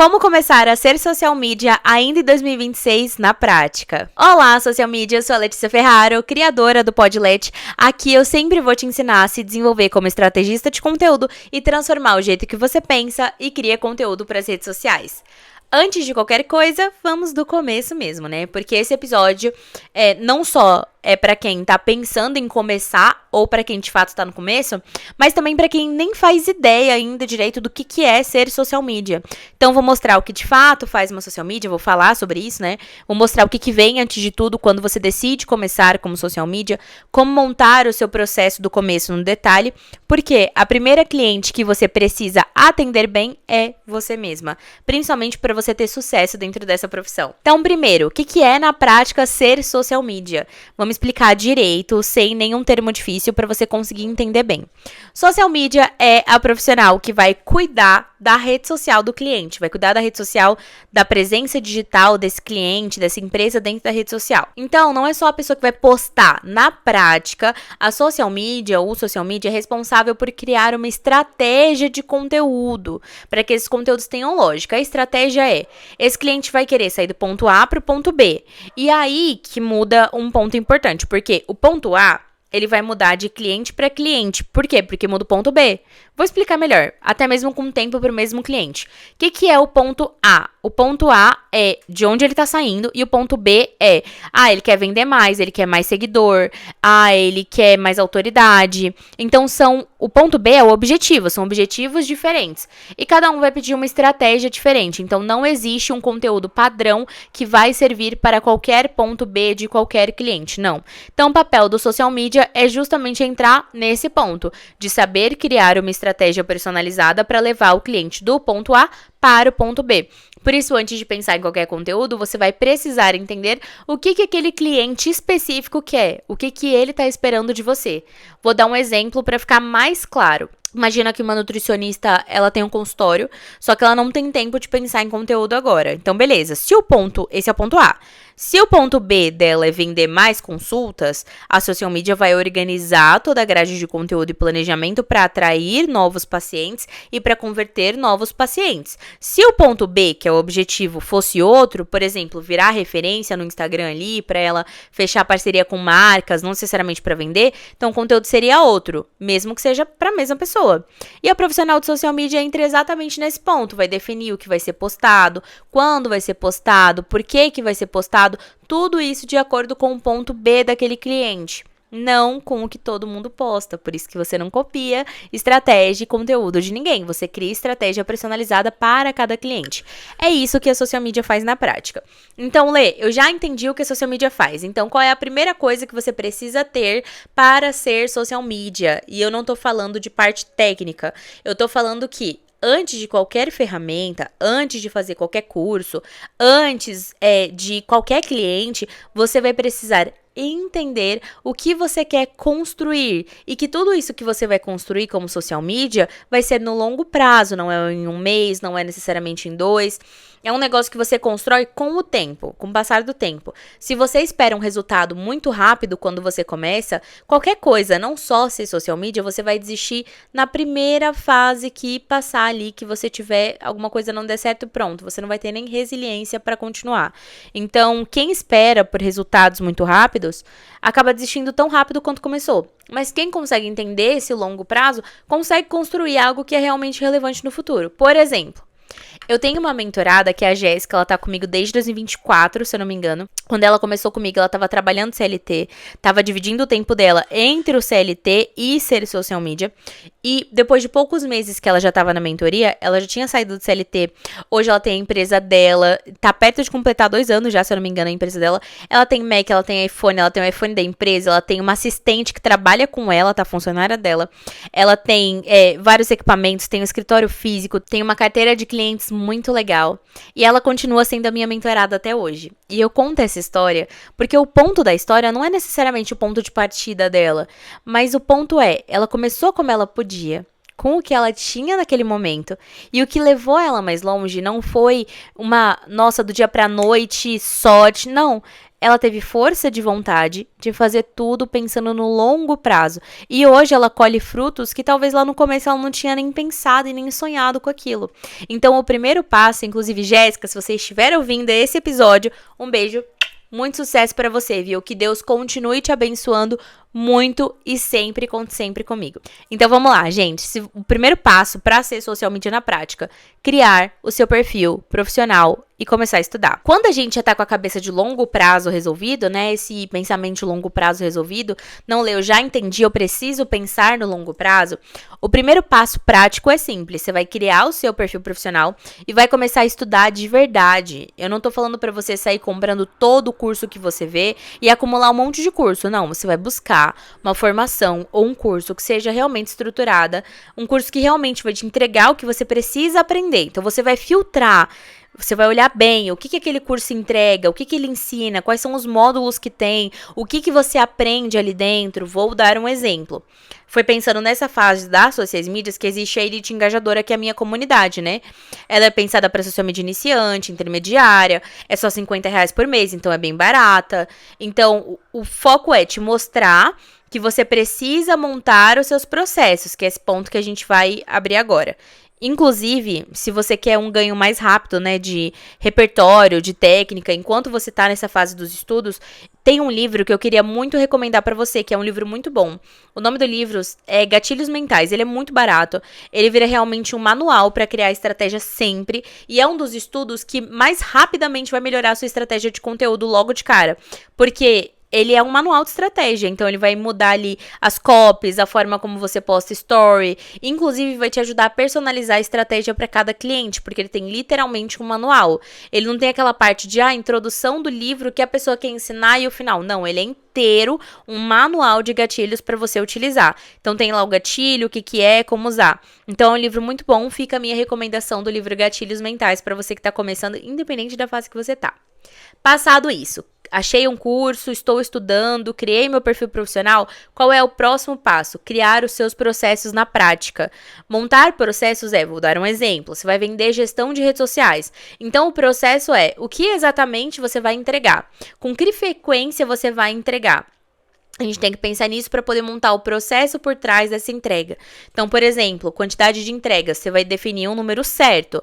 Como começar a ser social media ainda em 2026 na prática? Olá, social media, eu sou a Letícia Ferraro, criadora do Podlet. Aqui eu sempre vou te ensinar a se desenvolver como estrategista de conteúdo e transformar o jeito que você pensa e cria conteúdo para as redes sociais. Antes de qualquer coisa, vamos do começo mesmo, né? Porque esse episódio não só é para quem tá pensando em começar ou para quem de fato tá no começo, mas também para quem nem faz ideia ainda direito do que é ser social media. Então vou mostrar o que de fato faz uma social media, vou falar sobre isso, né? Vou mostrar o que vem antes de tudo quando você decide começar como social media, como montar o seu processo do começo no detalhe, porque a primeira cliente que você precisa atender bem é você mesma, principalmente para você ter sucesso dentro dessa profissão. Então, primeiro, o que é na prática ser social media? Vamos explicar direito, sem nenhum termo difícil, para você conseguir entender bem. Social media é a profissional que vai cuidar da rede social do cliente, vai cuidar da rede social, da presença digital desse cliente, dessa empresa dentro da rede social. Então, não é só a pessoa que vai postar. Na prática, a social media ou social media é responsável por criar uma estratégia de conteúdo, para que esses conteúdos tenham lógica. A estratégia é, esse cliente vai querer sair do ponto A para o ponto B. E aí que muda um ponto importante, porque o ponto A, ele vai mudar de cliente para cliente. Por quê? Porque muda o ponto B. Vou explicar melhor, até mesmo com tempo para o mesmo cliente. O que é o ponto A? O ponto A é de onde ele está saindo e o ponto B é, ele quer vender mais, ele quer mais seguidor, ele quer mais autoridade. Então, o ponto B é o objetivo, são objetivos diferentes. E cada um vai pedir uma estratégia diferente. Então, não existe um conteúdo padrão que vai servir para qualquer ponto B de qualquer cliente, não. Então, o papel do social media é justamente entrar nesse ponto, de saber criar uma estratégia personalizada para levar o cliente do ponto A para o ponto B. Por isso, antes de pensar em qualquer conteúdo, você vai precisar entender o que aquele cliente específico quer, o que ele está esperando de você. Vou dar um exemplo para ficar mais claro. Imagina que uma nutricionista, ela tem um consultório, só que ela não tem tempo de pensar em conteúdo agora. Então, beleza, esse é o ponto A. Se o ponto B dela é vender mais consultas, a social media vai organizar toda a grade de conteúdo e planejamento para atrair novos pacientes e para converter novos pacientes. Se o ponto B, que é o objetivo, fosse outro, por exemplo, virar referência no Instagram ali, para ela fechar parceria com marcas, não necessariamente para vender, então o conteúdo seria outro, mesmo que seja para a mesma pessoa. E a profissional de social media entra exatamente nesse ponto, vai definir o que vai ser postado, quando vai ser postado, por que vai ser postado, tudo isso de acordo com o ponto B daquele cliente, não com o que todo mundo posta. Por isso que você não copia estratégia e conteúdo de ninguém, você cria estratégia personalizada para cada cliente. É isso que a social media faz na prática. Então, Lê, eu já entendi o que a social media faz, então qual é a primeira coisa que você precisa ter para ser social media? E eu não tô falando de parte técnica, eu tô falando que antes de qualquer ferramenta, antes de fazer qualquer curso, antes de qualquer cliente, você vai precisar entender o que você quer construir e que tudo isso que você vai construir como social media vai ser no longo prazo, não é em um mês, não é necessariamente em 2. É um negócio que você constrói com o tempo, com o passar do tempo. Se você espera um resultado muito rápido quando você começa, qualquer coisa, não só ser social media, você vai desistir na primeira fase que passar ali, que você tiver alguma coisa não der certo, pronto. Você não vai ter nem resiliência para continuar. Então, quem espera por resultados muito rápidos, acaba desistindo tão rápido quanto começou. Mas quem consegue entender esse longo prazo, consegue construir algo que é realmente relevante no futuro. Por exemplo, eu tenho uma mentorada que é a Jéssica, ela tá comigo desde 2024, se eu não me engano. Quando ela começou comigo, ela tava trabalhando CLT, tava dividindo o tempo dela entre o CLT e ser social media. E depois de poucos meses que ela já tava na mentoria, ela já tinha saído do CLT. Hoje ela tem a empresa dela, tá perto de completar 2 anos já, se eu não me engano, a empresa dela. Ela tem Mac, ela tem iPhone, ela tem o iPhone da empresa, ela tem uma assistente que trabalha com ela, tá, funcionária dela. Ela tem vários equipamentos, tem um escritório físico, tem uma carteira de clientes muito legal. E ela continua sendo a minha mentorada até hoje. E eu conto essa história porque o ponto da história não é necessariamente o ponto de partida dela, mas o ponto é, ela começou como ela podia, com o que ela tinha naquele momento. E o que levou ela mais longe não foi uma, nossa, do dia pra noite, sorte, não. ela teve força de vontade de fazer tudo pensando no longo prazo. E hoje ela colhe frutos que talvez lá no começo ela não tinha nem pensado e nem sonhado com aquilo. Então, o primeiro passo, inclusive, Jéssica, se você estiver ouvindo esse episódio, um beijo. Muito sucesso pra você, viu? Que Deus continue te abençoando muito e sempre, conte sempre comigo. Então vamos lá, gente. O primeiro passo pra ser social media na prática, criar o seu perfil profissional e começar a estudar. Quando a gente já tá com a cabeça de longo prazo resolvido, né? Esse pensamento de longo prazo resolvido, não leu, já entendi, eu preciso pensar no longo prazo. O primeiro passo prático é simples. Você vai criar o seu perfil profissional e vai começar a estudar de verdade. Eu não tô falando pra você sair comprando todo o curso que você vê e acumular um monte de curso. Não, você vai buscar uma formação ou um curso que seja realmente estruturada, um curso que realmente vai te entregar o que você precisa aprender. Então, você vai filtrar, você vai olhar bem o que aquele curso entrega, o que ele ensina, quais são os módulos que tem, o que você aprende ali dentro. Vou dar um exemplo. Foi pensando nessa fase das sociais mídias que existe a Elite Engajadora, que é a minha comunidade, né? Ela é pensada para social media iniciante, intermediária, é só R$50 por mês, então é bem barata. Então, o foco é te mostrar que você precisa montar os seus processos, que é esse ponto que a gente vai abrir agora. Inclusive, se você quer um ganho mais rápido, né, de repertório, de técnica, enquanto você tá nessa fase dos estudos, tem um livro que eu queria muito recomendar pra você, que é um livro muito bom. O nome do livro é Gatilhos Mentais, ele é muito barato, ele vira realmente um manual pra criar estratégia sempre, e é um dos estudos que mais rapidamente vai melhorar a sua estratégia de conteúdo logo de cara, porque ele é um manual de estratégia, então ele vai mudar ali as copies, a forma como você posta story, inclusive vai te ajudar a personalizar a estratégia para cada cliente, porque ele tem literalmente um manual. Ele não tem aquela parte de introdução do livro que a pessoa quer ensinar e o final. Não, ele é inteiro um manual de gatilhos para você utilizar. Então tem lá o gatilho, o que é, como usar. Então é um livro muito bom, fica a minha recomendação do livro Gatilhos Mentais para você que está começando, independente da fase que você tá. Passado isso, achei um curso, estou estudando, criei meu perfil profissional, qual é o próximo passo? Criar os seus processos na prática. Montar processos vou dar um exemplo, você vai vender gestão de redes sociais. Então, o processo é, o que exatamente você vai entregar? Com que frequência você vai entregar? A gente tem que pensar nisso para poder montar o processo por trás dessa entrega. Então, por exemplo, quantidade de entregas, você vai definir um número certo.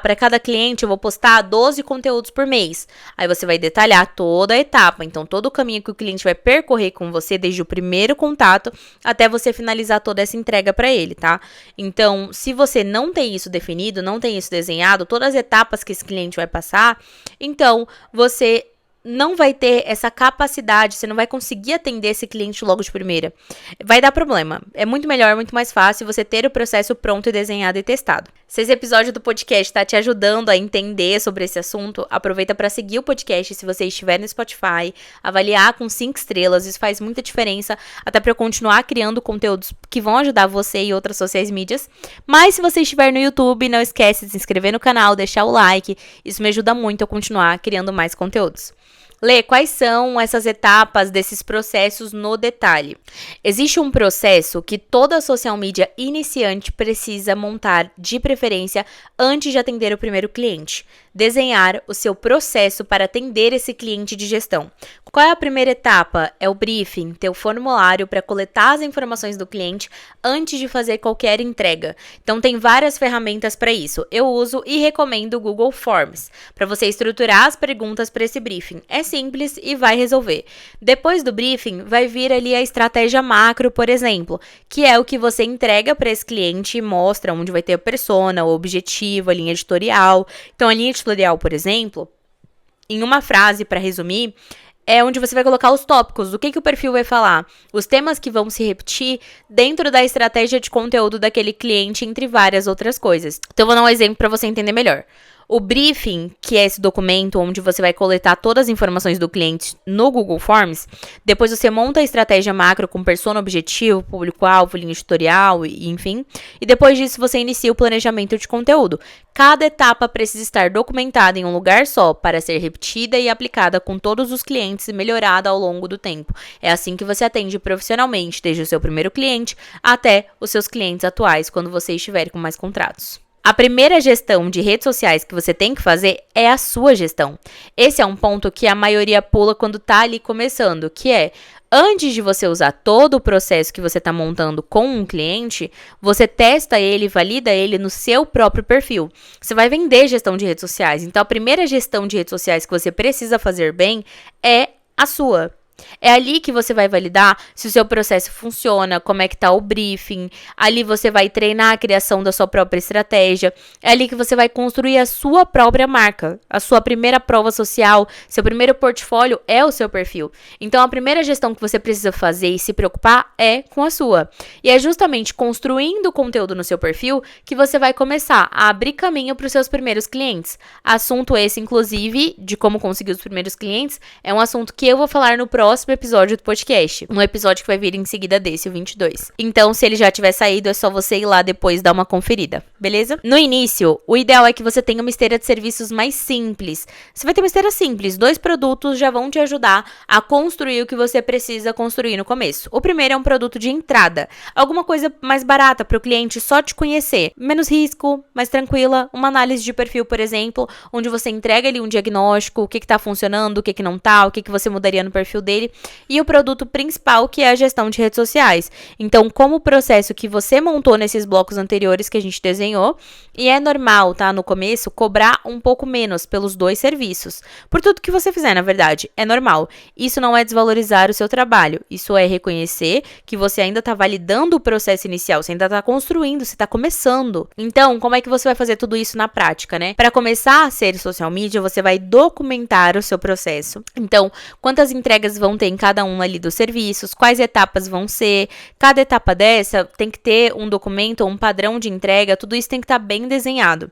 Para cada cliente eu vou postar 12 conteúdos por mês. Aí você vai detalhar toda a etapa. Então, todo o caminho que o cliente vai percorrer com você, desde o primeiro contato até você finalizar toda essa entrega para ele, tá? Então, se você não tem isso definido, não tem isso desenhado, todas as etapas que esse cliente vai passar, então você não vai ter essa capacidade, você não vai conseguir atender esse cliente logo de primeira. Vai dar problema. É muito melhor, muito mais fácil você ter o processo pronto e desenhado e testado. Se esse episódio do podcast está te ajudando a entender sobre esse assunto, aproveita para seguir o podcast se você estiver no Spotify, avaliar com 5 estrelas, isso faz muita diferença, até para eu continuar criando conteúdos que vão ajudar você e outras sociais mídias. Mas se você estiver no YouTube, não esquece de se inscrever no canal, deixar o like, isso me ajuda muito a continuar criando mais conteúdos. Lê, quais são essas etapas desses processos no detalhe? Existe um processo que toda social media iniciante precisa montar, de preferência, antes de atender o primeiro cliente. Desenhar o seu processo para atender esse cliente de gestão. Qual é a primeira etapa? É o briefing, ter o formulário para coletar as informações do cliente antes de fazer qualquer entrega. Então, tem várias ferramentas para isso. Eu uso e recomendo o Google Forms, para você estruturar as perguntas para esse briefing. É simples e vai resolver. Depois do briefing, vai vir ali a estratégia macro, por exemplo, que é o que você entrega para esse cliente e mostra onde vai ter a persona, o objetivo, a linha editorial. Então, a linha editorial, por exemplo, em uma frase para resumir, é onde você vai colocar os tópicos, do que o perfil vai falar, os temas que vão se repetir dentro da estratégia de conteúdo daquele cliente, entre várias outras coisas. Então, eu vou dar um exemplo para você entender melhor. O briefing, que é esse documento onde você vai coletar todas as informações do cliente no Google Forms, depois você monta a estratégia macro com persona, objetivo, público-alvo, linha editorial, enfim, e depois disso você inicia o planejamento de conteúdo. Cada etapa precisa estar documentada em um lugar só para ser repetida e aplicada com todos os clientes e melhorada ao longo do tempo. É assim que você atende profissionalmente, desde o seu primeiro cliente até os seus clientes atuais, quando você estiver com mais contratos. A primeira gestão de redes sociais que você tem que fazer é a sua gestão. Esse é um ponto que a maioria pula quando tá ali começando, que é, antes de você usar todo o processo que você está montando com um cliente, você testa ele, valida ele no seu próprio perfil. Você vai vender gestão de redes sociais. Então, a primeira gestão de redes sociais que você precisa fazer bem é a sua. É ali que você vai validar se o seu processo funciona, como é que tá o briefing. Ali você vai treinar a criação da sua própria estratégia. É ali que você vai construir a sua própria marca. A sua primeira prova social, seu primeiro portfólio é o seu perfil. Então, a primeira gestão que você precisa fazer e se preocupar é com a sua. E é justamente construindo conteúdo no seu perfil que você vai começar a abrir caminho para os seus primeiros clientes. Assunto esse, inclusive, de como conseguir os primeiros clientes, é um assunto que eu vou falar no próximo episódio do podcast. Um episódio que vai vir em seguida desse, o 22. Então, se ele já tiver saído, é só você ir lá depois dar uma conferida, beleza? No início, o ideal é que você tenha uma esteira de serviços mais simples. Você vai ter uma esteira simples. 2 produtos já vão te ajudar a construir o que você precisa construir no começo. O primeiro é um produto de entrada. Alguma coisa mais barata para o cliente só te conhecer. Menos risco, mais tranquila. Uma análise de perfil, por exemplo, onde você entrega ali um diagnóstico, o que tá funcionando, o que não tá, o que você mudaria no perfil dele. E o produto principal, que é a gestão de redes sociais. Então, como o processo que você montou nesses blocos anteriores que a gente desenhou, e é normal, tá, no começo, cobrar um pouco menos pelos 2 serviços. Por tudo que você fizer, na verdade, é normal. Isso não é desvalorizar o seu trabalho, isso é reconhecer que você ainda tá validando o processo inicial, você ainda tá construindo, você tá começando. Então, como é que você vai fazer tudo isso na prática, né? Para começar a ser social media, você vai documentar o seu processo. Então, quantas entregas vão ter em cada um ali dos serviços, quais etapas vão ser, cada etapa dessa tem que ter um documento ou um padrão de entrega, tudo isso tem que estar bem desenhado.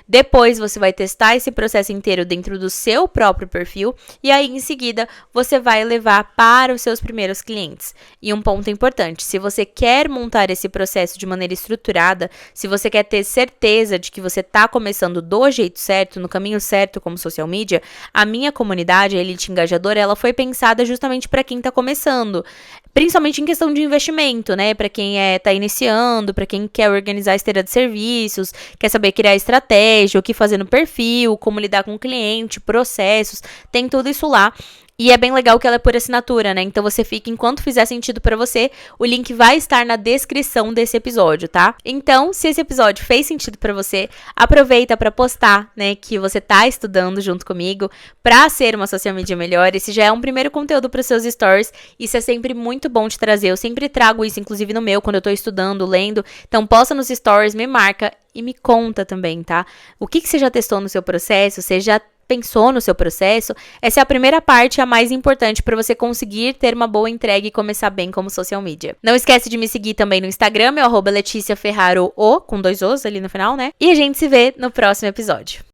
Depois você vai testar esse processo inteiro dentro do seu próprio perfil e aí em seguida você vai levar para os seus primeiros clientes. E um ponto importante, se você quer montar esse processo de maneira estruturada, se você quer ter certeza de que você está começando do jeito certo, no caminho certo como social media, a minha comunidade, a Elite Engajadora, ela foi pensada justamente para quem está começando, principalmente em questão de investimento, né? Para quem tá iniciando, para quem quer organizar a esteira de serviços, quer saber criar estratégia, o que fazer no perfil, como lidar com o cliente, processos, tem tudo isso lá. E é bem legal que ela é por assinatura, né? Então você fica, enquanto fizer sentido pra você, o link vai estar na descrição desse episódio, tá? Então, se esse episódio fez sentido pra você, aproveita pra postar, né, que você tá estudando junto comigo pra ser uma social media melhor. Esse já é um primeiro conteúdo pros seus stories. Isso é sempre muito bom de trazer. Eu sempre trago isso, inclusive no meu, quando eu tô estudando, lendo. Então, posta nos stories, me marca e me conta também, tá? O que você já testou no seu processo? Você já pensou no seu processo? Essa é a primeira parte, a mais importante para você conseguir ter uma boa entrega e começar bem como social media. Não esquece de me seguir também no Instagram, @LeticiaFerraro, com 2 Os ali no final, né? E a gente se vê no próximo episódio.